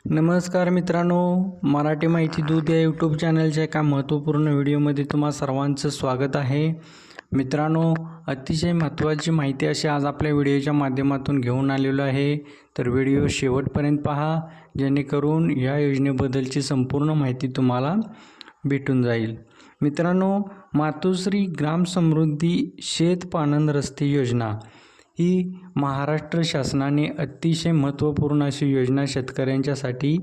नमस्कार मित्रांनो, मराठी माहिती दूत या यूट्यूब चॅनलच्या एका महत्त्वपूर्ण व्हिडिओमध्ये तुम्हा सर्वांचं स्वागत आहे. मित्रांनो, अतिशय महत्त्वाची माहिती अशी आज आपल्या व्हिडिओच्या माध्यमातून घेऊन आलेलो आहे. तर व्हिडिओ शेवटपर्यंत पहा, जेणेकरून या योजनेबद्दलची संपूर्ण माहिती तुम्हाला भेटून जाईल. मित्रांनो, मातोश्री ग्राम समृद्धी शेत पाणंद रस्ते योजना ही महाराष्ट्र शासनाने अतिशय महत्त्वपूर्ण अशी योजना शेतकऱ्यांच्यासाठी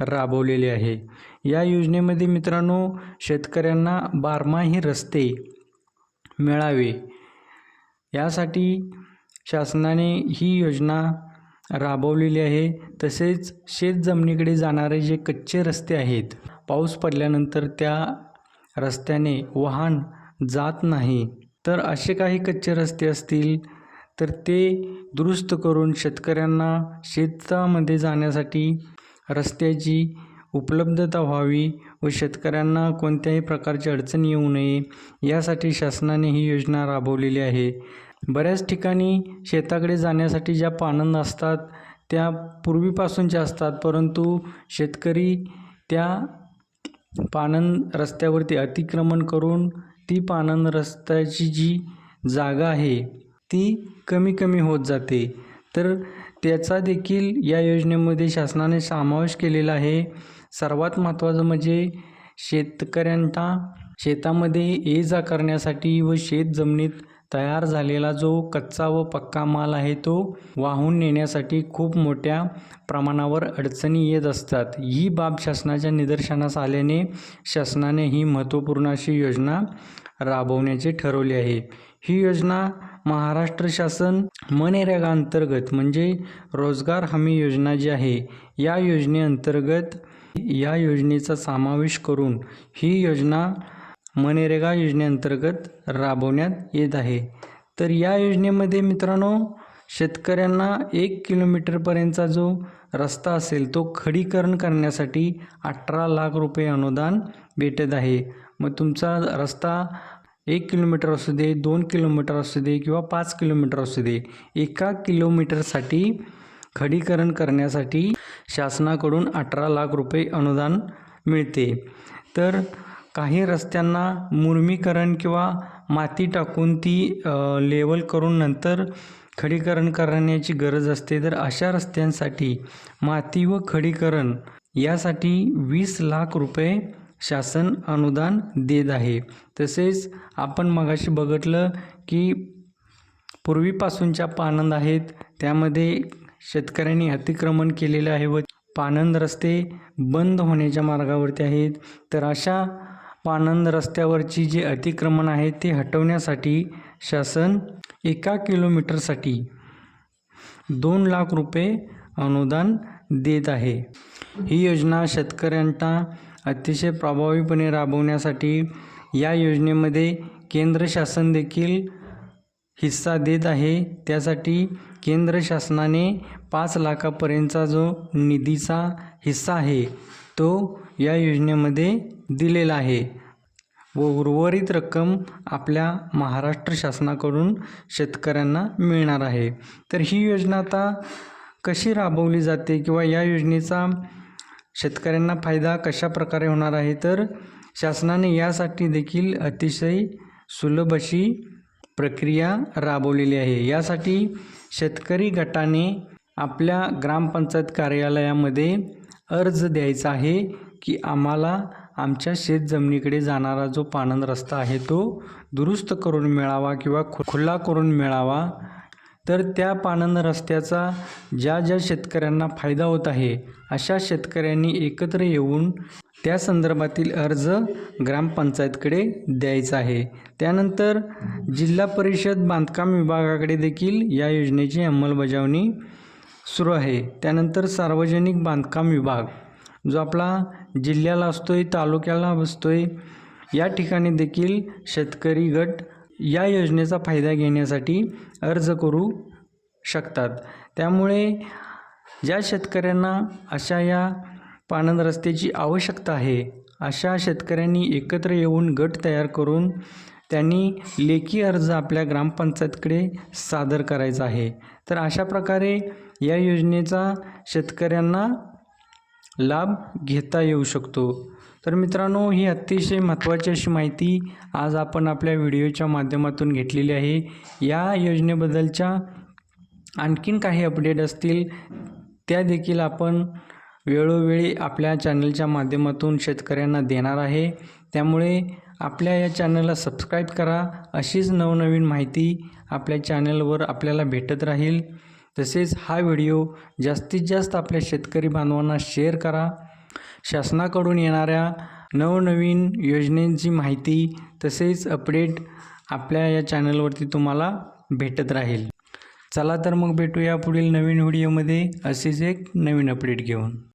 राबवलेली आहे. या योजनेमध्ये मित्रांनो, शेतकऱ्यांना बारमाही रस्ते मिळावे यासाठी शासनाने ही योजना राबवलेली आहे. तसेच शेत जमिनीकडे जाणारे जे कच्चे रस्ते आहेत, पाऊस पडल्यानंतर त्या रस्त्याने वाहन जात नाही, तर असे काही कच्चे रस्ते असतील तर ते दुरुस्त करून शेतकऱ्यांना शेतामध्ये जाण्यासाठी रस्त्याची उपलब्धता व्हावी व शेतकऱ्यांना कोणत्याही प्रकारची अडचण येऊ नये यासाठी शासनाने ही योजना राबवलेली आहे. बऱ्याच ठिकाणी शेताकडे जाण्यासाठी ज्या पाणंद असतात त्या पूर्वीपासूनच्या असतात, परंतु शेतकरी त्या पाणंद रस्त्यावरती अतिक्रमण करून ती पाणंद रस्त्याची जी जागा आहे ती कमी होत जाते. तर त्याचा देखील या योजनेमध्ये शासनाने समावेश केलेला आहे. सर्वात महत्त्वाचं म्हणजे शेतकऱ्यांना शेतामध्ये ये जा करण्यासाठी व शेत जमिनीत तयार झालेला जो कच्चा व पक्का माल आहे तो वाहून नेण्यासाठी खूप मोठ्या प्रमाणावर अडचणी येत असतात. ही बाब शासनाच्या निदर्शनास आल्याने शासनाने ही महत्त्वपूर्ण अशी योजना राबवण्याचे ठरवले आहे. ही योजना महाराष्ट्र शासन मनरेगा अंतर्गत म्हणजे रोजगार हमी योजना जी आहे या योजनेअंतर्गत या योजनेचा समावेश करून ही योजना मनरेगा योजनेअंतर्गत राबवण्यात येत आहे. तर या योजनेमध्ये मित्रांनो, शेतकऱ्यांना 1 किलोमीटरपर्यंतचा जो रस्ता असेल तो खडीकरण करण्यासाठी 18 लाख रुपये अनुदान भेटत आहे. मग तुमचा रस्ता 1 किलोमीटर असू दे, 2 किलोमीटर असू दे किंवा 5 किलोमीटर असू दे, 1 किलोमीटरसाठी खडीकरण करण्यासाठी शासनाकडून 18 लाख रुपये अनुदान मिळते. तर काही रस्त्यांना मुरमीकरण किंवा माती टाकून ती लेवल करून नंतर खडीकरण करण्याची गरज असते. तर अशा रस्त्यांसाठी माती व खडीकरण यासाठी 20 लाख रुपये शासन अनुदान देत आहे. तसेच आपण मगाशी बघितलं की पूर्वीपासूनच्या पाणंद आहेत त्यामध्ये शेतकऱ्यांनी अतिक्रमण केलेले आहे व पाणंद रस्ते बंद होण्याच्या मार्गावरती आहेत. तर अशा पाणंद रस्त्यावरची जे अतिक्रमण आहे ते हटवण्यासाठी शासन 1 किलोमीटरसाठी 2 लाख रुपये अनुदान देत आहे. ही योजना शेतकऱ्यांना अतिशय प्रभावीपणे राबवण्यासाठी या योजनेमध्ये केंद्र शासन देखील हिस्सा देत आहे. त्यासाठी केंद्र शासनाने 5 लाखापर्यंतचा जो निधीचा हिस्सा आहे तो या योजनेमध्ये दिलेला आहे व उर्वरित रक्कम आपल्या महाराष्ट्र शासनाकडून शेतकऱ्यांना मिळणार आहे. तर ही योजना आता कशी राबवली जाते किंवा या योजनेचा शेतकऱ्यांना फायदा कशा प्रकारे होणार आहे, तर शासनाने यासाठी देखील अतिशय सुलभ अशी प्रक्रिया राबवलेली आहे. यासाठी शेतकरी गटाने आपल्या ग्रामपंचायत कार्यालयामध्ये अर्ज द्यायचा आहे की आम्हाला आमच्या शेत जमिनीकडे जाणारा जो पाणंद रस्ता आहे तो दुरुस्त करून मिळावा किंवा खुला करून मिळावा. तर त्या पाणंद रस्त्याचा ज्या शेतकऱ्यांना फायदा होत आहे अशा शेतकऱ्यांनी एकत्र येऊन त्या संदर्भातील अर्ज ग्रामपंचायतकडे द्यायचा आहे. त्यानंतर जिल्हा परिषद बांधकाम विभागाकडे देखील या योजनेची अंमलबजावणी सुरू आहे. त्यानंतर सार्वजनिक बांधकाम विभाग जो आपला जिल्ह्याला असतोय, तालुक्याला बसतोय, या ठिकाणी देखील शेतकरी गट या योजनेचा फायदा घेण्यासाठी अर्ज करू शकतात. त्यामुळे ज्या शेतकऱ्यांना अशा या पाणंद रस्त्याची आवश्यकता आहे अशा शेतकऱ्यांनी एकत्र येऊन गट तयार करून त्यांनी लेखी अर्ज आपल्या ग्रामपंचायतकडे सादर करायचा आहे। तर अशा प्रकारे या योजनेचा शेतकऱ्यांना लाभ घेता येऊ शकतो। तर मित्रांनो, ही अतिशय महत्त्वाची अशी माहिती आज आपण आपल्या व्हिडिओच्या माध्यमातून घेतलेली आहे। या योजनेबद्दलच्या आणखीन काही अपडेट असतील त्या देखील आपण वेळोवेळी आपल्या चॅनलच्या माध्यमातून शेतकऱ्यांना देणार आहे। त्यामुळे आपल्या या चॅनलला सबस्क्राईब करा। अशीच नवनवीन माहिती आपल्या चॅनलवर आपल्याला भेटत राहील। तसेच हा व्हिडिओ जास्तीत जास्त आपल्या शेतकरी बांधवांना शेअर करा। शासनाकडून येणाऱ्या नवनवीन योजनेची माहिती तसेच अपडेट आपल्या या चॅनलवरती तुम्हाला भेटत राहील। चला तर मग भेटूया पुढील नवीन व्हिडिओमध्ये असेच एक नवीन अपडेट घेऊन।